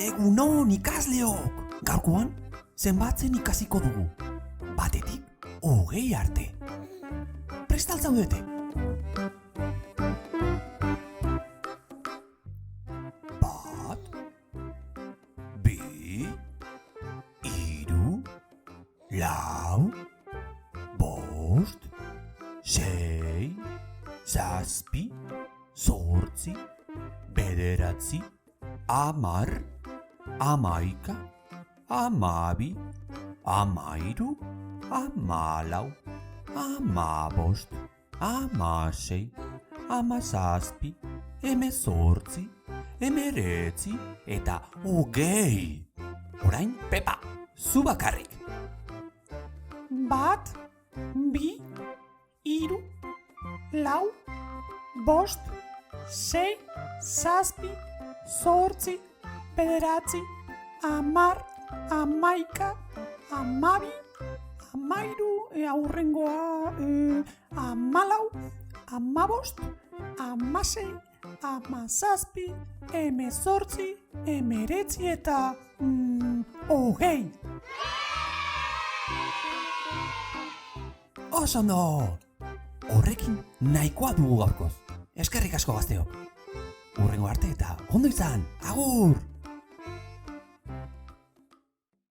Egunon ikasleok! Gaurkoan, zenbatzen ikasiko dugu. Batetik, 20 arte. Prest al zaudete? Bat, bi, hiru, lau, bost, sei, zazpi, zortzi, bederatzi, hamar, hamaika, hamabi, hamairu, hamalau, hamabost, hamasei, hamazazpi, hemezortzi, hemeretzi eta 20. Orain, Pepa, zu bakarrik. Bat, bi, hiru, lau, bost, sei, zazpi, zortzi, bederatzi, hamar, hamaika, hamabi, hamairu, aurrengoa, hamalau, hamabost, hamasei, hamazazpi, hemezortzi, hemeretzi eta 20. Oso ondo! Horrekin nahikoa dugu gaurkoz. Eskerrik asko gazteok. Hurrengo arte eta ondo izan, agur!